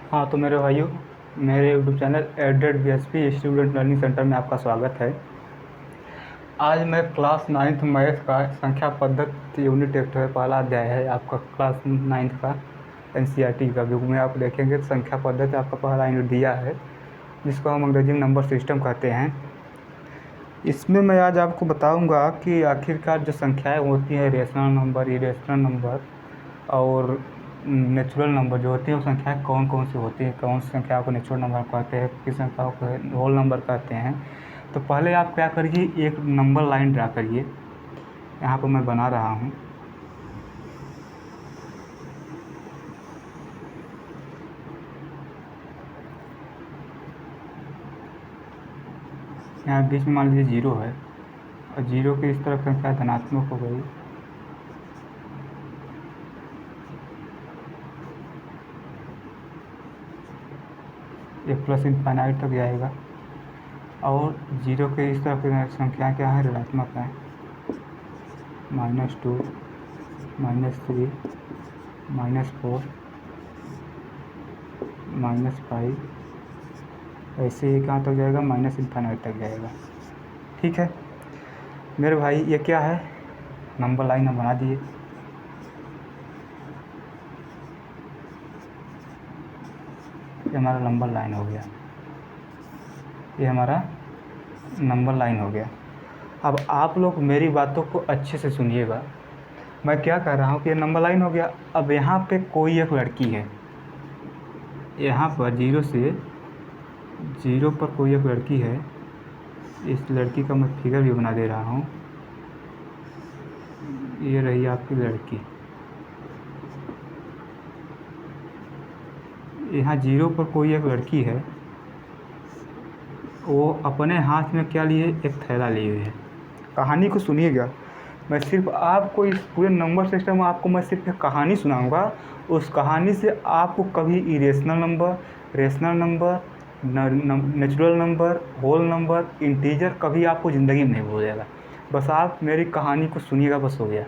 हाँ, तो मेरे भाइयों, मेरे YouTube channel @BSP student learning centre में आपका स्वागत है। आज मैं क्लास 9th मैथ का संख्या पद्धति यूनिट 1 है, पहला अध्याय है आपका क्लास 9th का NCERT का बुक में आप देखेंगे तो संख्या पद्धति आपका पहला यूनिट दिया है, जिसको हम अंग्रेजी में नंबर सिस्टम कहते हैं। इसमें मैं आज आपको बताऊंगा कि आखिरकार जो संख्याएँ होती हैं, रेशनल नंबर, इरेशनल नंबर और नेचुरल नंबर जो होती है, वो संख्याएँ कौन कौन सी होती हैं, कौन सी संख्याओं को नेचुरल नंबर कहते हैं, किस संख्याओं को होल नंबर कहते हैं। तो पहले आप क्या करिए, एक नंबर लाइन ड्रा करिए। यहाँ पर मैं बना रहा हूँ। यहाँ बीच में मान लीजिए 0 है और 0 की इस तरफ संख्या धनात्मक हो गई। ये प्लस इनफाइनाइट तक जाएगा और 0 के इस तरफ की संख्या क्या है, ऋणात्मक है। -2, -3, -4, -5, ऐसे ही कहाँ तक जाएगा, माइनस इनफाइनाइट तक जाएगा। ठीक है मेरे भाई, ये क्या है, नंबर लाइन हम बना दिए। ये हमारा नंबर लाइन हो गया, ये हमारा नंबर लाइन हो गया। अब आप लोग मेरी बातों को अच्छे से सुनिएगा। मैं क्या कह रहा हूँ कि ये नंबर लाइन हो गया। अब यहाँ पे कोई एक लड़की है, यहाँ पर 0 से 0 पर कोई एक लड़की है। इस लड़की का मैं फिगर भी बना दे रहा हूँ। ये रही आपकी लड़की। यहाँ 0 पर कोई एक लड़की है, वो अपने हाथ में क्या लिए, एक थैला लिए हुए है। कहानी को सुनिएगा। मैं सिर्फ आपको इस पूरे नंबर सिस्टम में आपको मैं सिर्फ एक कहानी सुनाऊंगा। उस कहानी से आपको कभी irrational number, rational number, natural number, whole number, integer कभी आपको ज़िंदगी में नहीं भूलेगा। बस आप मेरी कहानी को सुनिएगा, बस हो गया।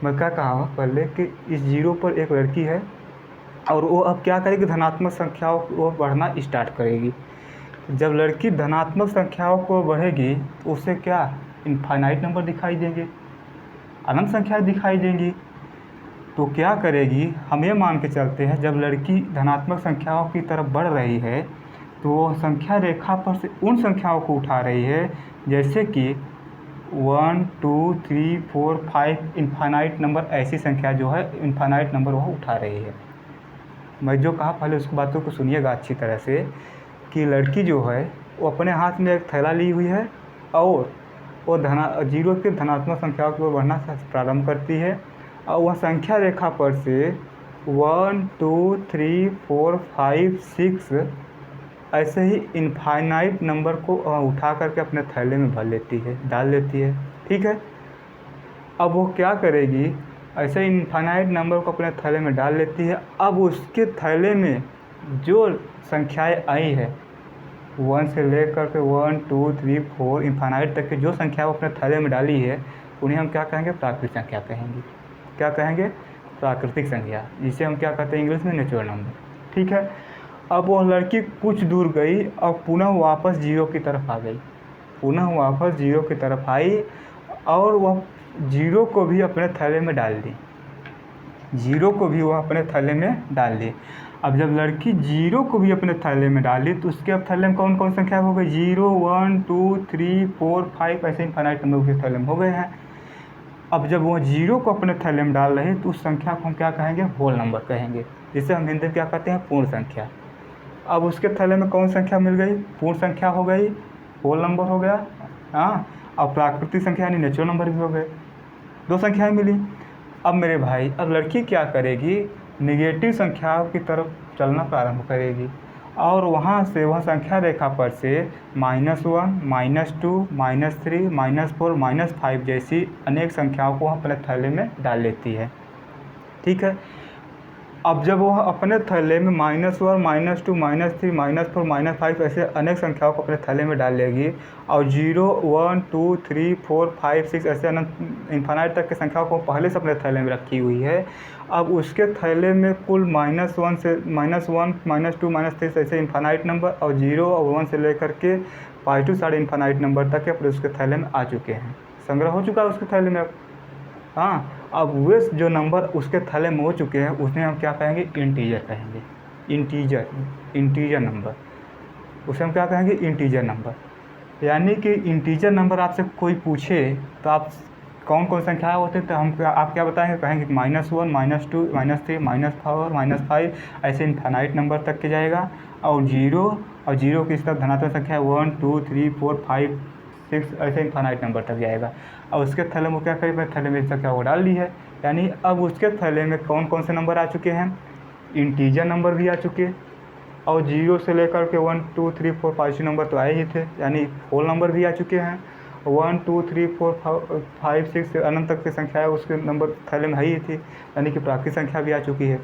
मैं क्या कहा पहले कि इस 0 पर एक लड़की है और वो अब क्या करेगी, धनात्मक संख्याओं को बढ़ना स्टार्ट करेगी। जब लड़की धनात्मक संख्याओं को बढ़ेगी तो उसे क्या, इनफाइनाइट नंबर दिखाई देंगे, अनंत संख्याएं दिखाई देंगी। तो क्या करेगी, हम ये मान के चलते हैं जब लड़की धनात्मक संख्याओं की तरफ बढ़ रही है तो वो संख्या रेखा पर से उन संख्याओं को उठा रही है, जैसे कि 1 2 3 4 5 इनफाइनाइट नंबर, ऐसी संख्या जो है इनफाइनाइट नंबर वह उठा रही है। मैं जो कहा पहले उसकी बातों को सुनिएगा अच्छी तरह से, कि लड़की जो है वो अपने हाथ में एक थैला ली हुई है और वो 0 के धनात्मक संख्याओं की ओर बढ़ना प्रारंभ करती है और वह संख्या रेखा पर से 1 2 3 4 5 6 ऐसे ही इनफाइनाइट नंबर को उठा करके अपने थैले में भर लेती है, डाल लेती है। ठीक है, अब वो क्या करेगी, ऐसे इनफाइनाइट नंबर को अपने थैले में डाल लेती है। अब उसके थैले में जो संख्याएं आई है 1 से लेकर के 1 2 3 4 इनफाइनाइट तक की जो संख्या वो अपने थैले में डाली है, उन्हें हम क्या कहेंगे, प्राकृतिक संख्या कहेंगे। क्या कहेंगे, प्राकृतिक संख्या, जिसे हम क्या कहते हैं इंग्लिश में, नेचुरल नंबर। ठीक है, अब वो लड़की कुछ दूर गई और पुनः वापस 0 की तरफ आ गई, पुनः वापस 0 की तरफ आई और वह 0 को भी अपने थैले में डाल दी, 0 को भी वह अपने थैले में डाल दी। अब जब लड़की 0 को भी अपने थैले में डाली तो उसके अब थैले में कौन कौन संख्या हो गई, 0 1 2 3 4 5 ऐसे इनफाइनाइट नंबर उसके थैले में हो गए हैं। अब जब वो 0 को अपने थैले में डाल रहे तो उस संख्या को हम क्या कहेंगे, होल नंबर कहेंगे, जिसे हम हिंदी में क्या कहते हैं, पूर्ण संख्या। अब उसके थैले में कौन संख्या मिल गई, पूर्ण संख्या हो गई, होल नंबर हो गया। हाँ, अब प्राकृतिक संख्या यानी नेचुरल नंबर भी हो गए, 2 संख्याएँ मिली। अब मेरे भाई, अब लड़की क्या करेगी, निगेटिव संख्याओं की तरफ चलना प्रारंभ करेगी और वहाँ से वह संख्या रेखा पर से -1 -2 -3 -4 -5 जैसी अनेक संख्याओं को अपने थैले में डाल लेती है। ठीक है, अब जब वो अपने थैले में -1, -2, -3, -4, -5 ऐसे अनेक संख्याओं को अपने थैले में डाल लेगी और 0, 1, 2, 3, 4, 5, 6 ऐसे अनंत इन्फिनाइट तक की संख्याओं को पहले से अपने थैले में रखी हुई है। अब उसके थैले में कुल -1 से -1, -2, -3 ऐसे इन्फिनाइट नंबर और 0 और 1 से लेकर के +2 सारे इन्फिनाइट नंबर तक के अपने उसके थैले में आ चुके हैं, संग्रह हो चुका है उसके थैले में अब। हाँ, अब वे जो नंबर उसके थैले में हो चुके हैं उसमें हम क्या कहेंगे, इंटीजर कहेंगे। इंटीजर नंबर, उसे हम क्या कहेंगे, इंटीजर नंबर। यानी कि इंटीजर नंबर आपसे कोई पूछे तो आप कौन कौन संख्याएँ होते हैं, तो आप क्या बताएंगे, कहेंगे -1, -2, -3, -4, -5 ऐसे इन्फिनाइट नंबर तक के जाएगा। और जीरो की तरफ धनात्मक संख्या 1, 2, 3, 4, 5, 6 ऐसे इन्फिनाइट नंबर तक जाएगा। और उसके थैले में क्या करें, थैले में संख्या वो डाल दी है। यानी अब उसके थैले में कौन कौन से नंबर आ चुके हैं, इंटीजर नंबर भी आ चुके हैं और 0 से लेकर के 1, 2, 3, 4, 5 नंबर तो आए ही थे, यानी होल नंबर भी आ चुके हैं। 1, 2, 3, 4, 5, 6 अनंत तक की संख्या उसके नंबर थैले में ही थी, यानी कि प्राकृतिक संख्या भी आ चुकी है।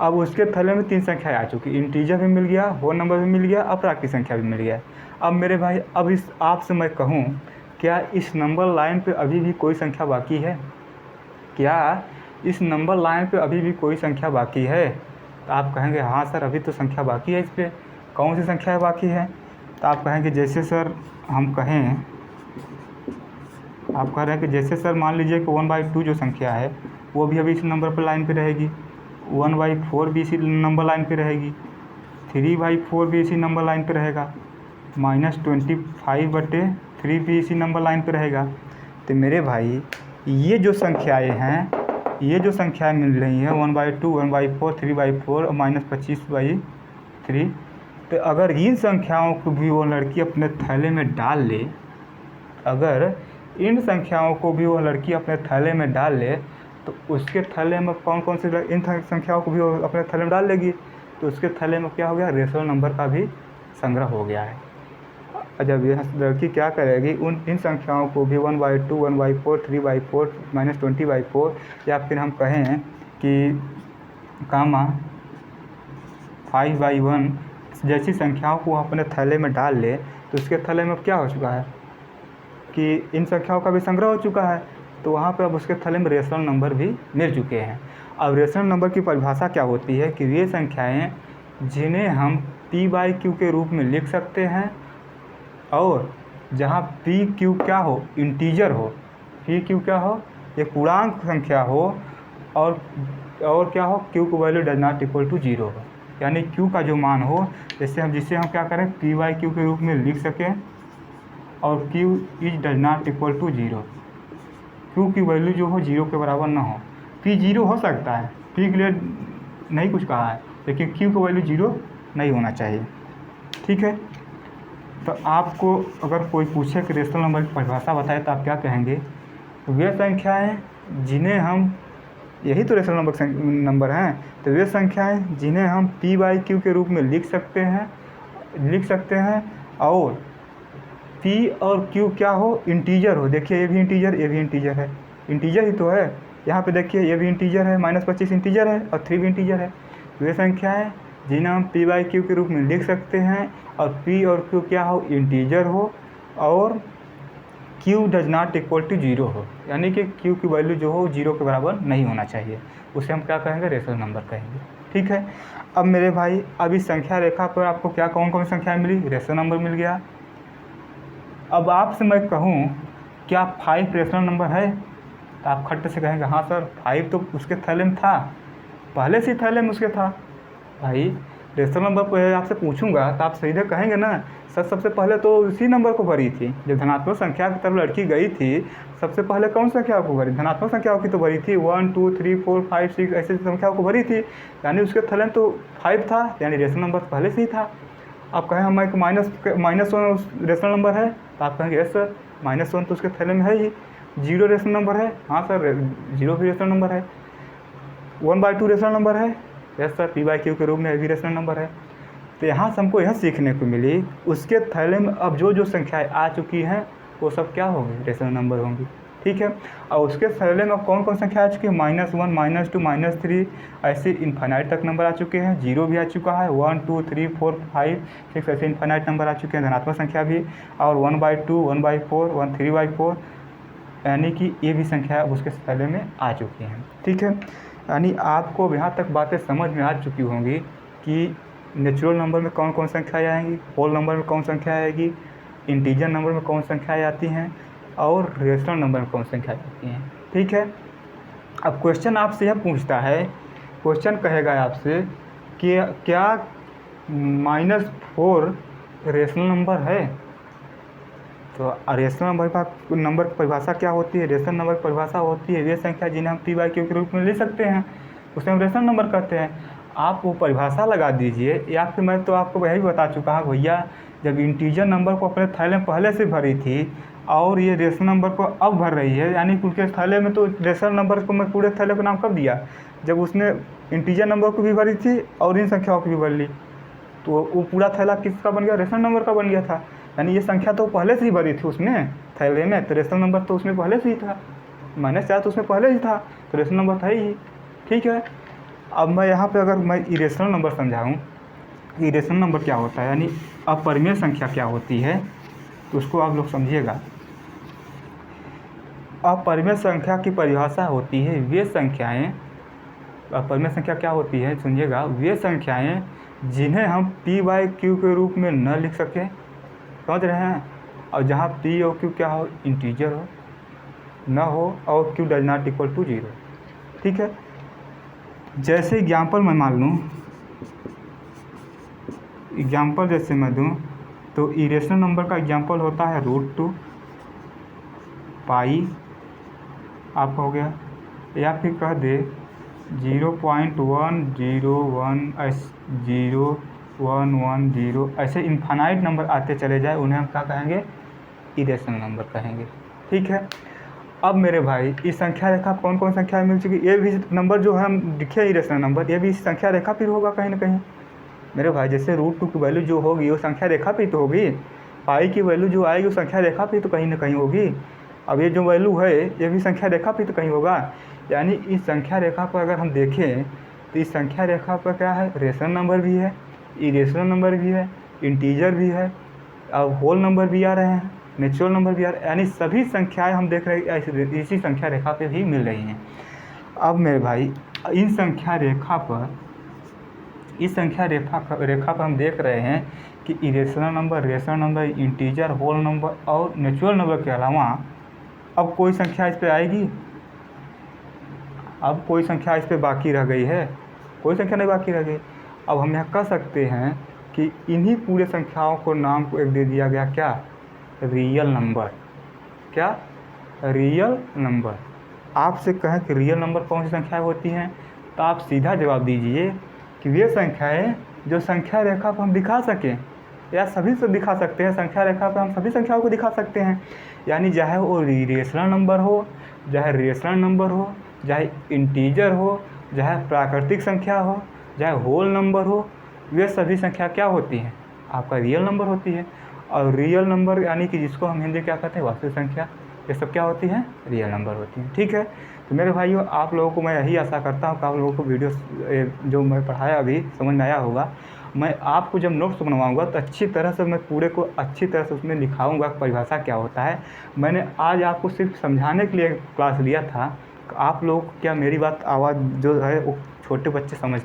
अब उसके थैले में 3 संख्याएँ आ चुकी, इंटीजर भी मिल गया, होल नंबर भी मिल गया और प्राकृतिक संख्या भी मिल गया। अब मेरे भाई, अब इस आपसे मैं कहूँ, क्या इस नंबर लाइन पे अभी भी कोई संख्या बाकी है? क्या इस नंबर लाइन पे अभी भी कोई संख्या बाकी है? तो आप कहेंगे हाँ सर, अभी तो संख्या बाकी है इस पर। कौन सी संख्या बाकी है? तो आप कहेंगे जैसे सर हम कहें, आप कह रहे हैं कि जैसे सर मान लीजिए कि 1/2 जो संख्या है वो भी अभी इस नंबर पर लाइन पे रहेगी, 1/4 भी इसी नंबर लाइन पे रहेगी, 3/4 भी इसी नंबर लाइन पे रहेगा, -25/3 भी इसी नंबर लाइन पे रहेगा। तो मेरे भाई, ये जो संख्याएँ हैं, ये जो संख्याएँ मिल रही हैं 1/2, 1/4, 3/4 और -25/3, तो अगर इन संख्याओं को भी वो लड़की अपने थैले में डाल ले, अगर इन संख्याओं को भी वो लड़की अपने थैले में डाल ले, तो उसके थैले में कौन कौन सी इन संख्याओं को भी वो अपने थैले में डाल लेगी, तो उसके थैले में क्या हो गया, रेशनल नंबर का भी संग्रह हो गया है। जब यह लड़की क्या करेगी, इन संख्याओं को भी 1/2, 1/4, 3/4, -20/4 या फिर हम कहें कि 5/1 जैसी संख्याओं को अपने थैले में डाल ले, तो उसके थैले में क्या हो चुका है कि इन संख्याओं का भी संग्रह हो चुका है। तो वहाँ पे अब उसके थैले में रेशनल नंबर भी मिल चुके हैं। अब रेशनल नंबर की परिभाषा क्या होती है कि वे संख्याएँ जिन्हें हम p/q के रूप में लिख सकते हैं और जहाँ p/q क्या हो, इंटीजर हो, p/q क्या हो, एक पूर्णांक संख्या हो और क्या हो, q की value does not equal to 0 हो, यानी q का जो मान हो, जिसे हम क्या करें, p/q के रूप में लिख सकें और q is does not equal to 0, q की वैल्यू जो हो 0 के बराबर ना हो। p 0 हो सकता है, p के लिए नहीं कुछ कहा है, लेकिन q की वैल्यू 0 नहीं होना चाहिए। ठीक है, तो आपको अगर कोई पूछे कि रेशनल नंबर की परिभाषा बताए तो आप क्या कहेंगे, वे संख्याएँ जिन्हें हम, यही तो रेशनल नंबर हैं, तो वे संख्याएँ जिन्हें हम p/q के रूप में लिख सकते हैं और p और q क्या हो, इंटीजर हो। देखिए ये भी इंटीजर है, इंटीजर ही तो है। यहाँ पे देखिए ये भी इंटीजर है, -25 इंटीजर है और 3 भी इंटीजर है। वे संख्याएँ जिन्हें हम p/q के रूप में लिख सकते हैं और p और q क्या हो, इंटीजर हो और q does not equal to 0 हो, यानी कि q की वैल्यू जो हो 0 के बराबर नहीं होना चाहिए, उसे हम क्या कहेंगे, रेशनल नंबर कहेंगे। ठीक है, अब मेरे भाई, अब इस संख्या रेखा पर आपको क्या कौन कौन सी संख्याएँ मिली, रेशनल नंबर मिल गया। अब आपसे मैं कहूँ क्या 5 रेशनल नंबर है, तो आप खट्ट से कहेंगे हाँ सर 5 तो उसके थैले में था, पहले से थैले में उसके था। भाई रेशनल नंबर पर आपसे पूछूंगा तो आप सीधे कहेंगे ना सर, सबसे पहले तो उसी नंबर को भरी थी, जब धनात्मक संख्या की तरफ लड़की गई थी सबसे पहले कौन संख्या को भरी, धनात्मक संख्याओं की तो भरी थी, 1, 2, 3, 4, 5, 6 ऐसी संख्याओं को भरी थी, यानी उसके थैले में तो 5 था, यानी रेशनल नंबर पहले से ही था। आप कहें हमारे -1 रेशनल नंबर है, तो आप कहेंगे यस सर, -1 तो उसके थैले में है ही। 0 रेशनल नंबर है, हाँ सर 0 भी रेशनल नंबर है। 1/2 रेशनल नंबर है, यस सर, p/q के रूप में भी रेशनल नंबर है। तो यहाँ से हमको यह सीखने को मिली, उसके थैले में अब जो संख्याएँ आ चुकी हैं वो सब क्या होंगी, रेशनल नंबर होंगी। ठीक है। और उसके थैले में कौन कौन संख्या आ चुकी है, -1, -2, -3, ऐसे इनफाइनाइट तक नंबर आ चुके हैं। 0 भी आ चुका है, 1 2 3 4 5 6 ऐसे इनफाइनाइट नंबर आ चुके हैं, धनात्मक संख्या भी। और 1/2, 1/4, 3/4 यानी कि ये भी संख्या उसके थैले में आ चुकी हैं, ठीक है। यानी आपको अब यहाँ तक बातें समझ में आ चुकी होंगी कि नेचुरल नंबर में कौन कौन संख्याएँ आएंगी, होल नंबर में कौन संख्या आएगी, इंटीजर नंबर में कौन संख्याएँ आती हैं, और रेशनल नंबर में कौन संख्या आती हैं, ठीक है। अब क्वेश्चन आपसे यह पूछता है, क्वेश्चन कहेगा आपसे कि क्या -4 रेशनल नंबर है। तो रेशनल नंबर की परिभाषा क्या होती है, रेशनल नंबर की परिभाषा होती है वे संख्या जिन्हें हम p/q के रूप में ले सकते हैं, उसे हम रेशनल नंबर कहते हैं। आप वो परिभाषा लगा दीजिए, या फिर मैं तो आपको यही बता चुका हूँ भैया, जब इंटीजर नंबर को अपने थैले में पहले से भरी थी और ये रेशनल नंबर को अब भर रही है, यानी उनके थैले में तो रेशनल नंबर को मैं पूरे थैले को नाम कब दिया, जब उसने इंटीजर नंबर को भी भरी थी और इन संख्याओं को भी भर ली, तो वो पूरा थैला किसका बन गया, रेशनल नंबर का बन गया था। यानी ये संख्या तो पहले से ही भरी थी उसमें थैले में, तो रेशनल नंबर तो उसमें पहले से ही था, -4 तो उसमें पहले ही था, तो रेशनल नंबर था ही, ठीक है। अब मैं यहाँ पे अगर मैं इरेशनल नंबर समझाऊँ, इरेशनल नंबर क्या होता है, यानी अपरिमेय संख्या क्या होती है, तो उसको आप लोग समझिएगा। अपरिमेय संख्या की परिभाषा होती है वे संख्याएँ, अपरिमेय संख्या क्या होती है सुनिएगा, वे संख्याएँ जिन्हें हम p/q के रूप में न लिख सकें, समझ रहे हैं, और जहाँ p और q क्या हो, इंटीजर हो न हो, और q does not equal to 0, ठीक है। जैसे एग्जाम्पल मैं मान लूँ, एग्जाम्पल जैसे मैं दूँ तो इरेशनल नंबर का एग्जाम्पल होता है √2 पाई आपका हो गया, या फिर कह दे 0.101 ऐसे इनफाइनाइट नंबर आते चले जाए, उन्हें हम क्या कहेंगे, इरेशनल नंबर कहेंगे, ठीक है। अब मेरे भाई इस संख्या रेखा कौन कौन संख्या मिल चुकी, ये भी नंबर जो है हम लिखे इरेशनल नंबर, ये भी संख्या रेखा फिर होगा कहीं ना कहीं मेरे भाई। जैसे √2 की वैल्यू जो होगी वो संख्या रेखा पे तो होगी, पाई की वैल्यू जो आएगी वो संख्या रेखा पे तो कहीं ना कहीं होगी। अब ये जो वैल्यू है ये भी संख्या रेखा पे तो कहीं होगा। यानी इस संख्या रेखा पर अगर हम देखें तो इस संख्या रेखा पर क्या है, रेशनल नंबर भी है, इरेशनल नंबर भी है, इंटीजर भी है, और होल नंबर भी आ रहे हैं, नेचुरल नंबर भी आ रहे हैं, यानी सभी संख्याएं हम देख रहे हैं इसी संख्या रेखा पे भी मिल रही हैं। अब मेरे भाई इन संख्या रेखा पर, इस संख्या रेखा पर हम देख रहे हैं कि irrational number, rational number, integer, whole number और नेचुरल नंबर के अलावा अब कोई संख्या इस पर आएगी, अब कोई संख्या इस पर बाकी रह गई है, कोई संख्या नहीं बाकी रह गई। अब हम यह कह सकते हैं कि इन्हीं पूरे संख्याओं को नाम को एक दे दिया गया, क्या, रियल नंबर। क्या, रियल नंबर। आपसे कहें कि रियल नंबर कौन सी संख्याएं होती हैं, तो आप सीधा जवाब दीजिए कि वे संख्याएं जो संख्या रेखा पर हम दिखा सकें, या सभी से दिखा सकते हैं, संख्या रेखा पर हम सभी संख्याओं को दिखा सकते हैं। यानी चाहे वो रेशनल नंबर हो, चाहे रेशनल नंबर हो, चाहे इंटीजर हो, चाहे प्राकृतिक संख्या हो, चाहे होल नंबर हो, वे सभी संख्या क्या होती हैं, आपका रियल नंबर होती है। और रियल नंबर यानी कि जिसको हम हिंदी क्या कहते हैं, वास्तविक संख्या, ये सब क्या होती हैं, रियल नंबर होती हैं, ठीक है। तो मेरे भाइयों, आप लोगों को मैं यही आशा करता हूँ कि आप लोगों को वीडियो जो मैं पढ़ाया अभी समझ में आया होगा। मैं आपको जब नोट्स बनवाऊंगा तो अच्छी तरह से मैं पूरे को अच्छी तरह से उसमें लिखाऊंगा परिभाषा क्या होता है। मैंने आज आपको सिर्फ समझाने के लिए क्लास लिया था, आप लोग क्या मेरी बात आवाज़ जो है वो छोटे बच्चे समझ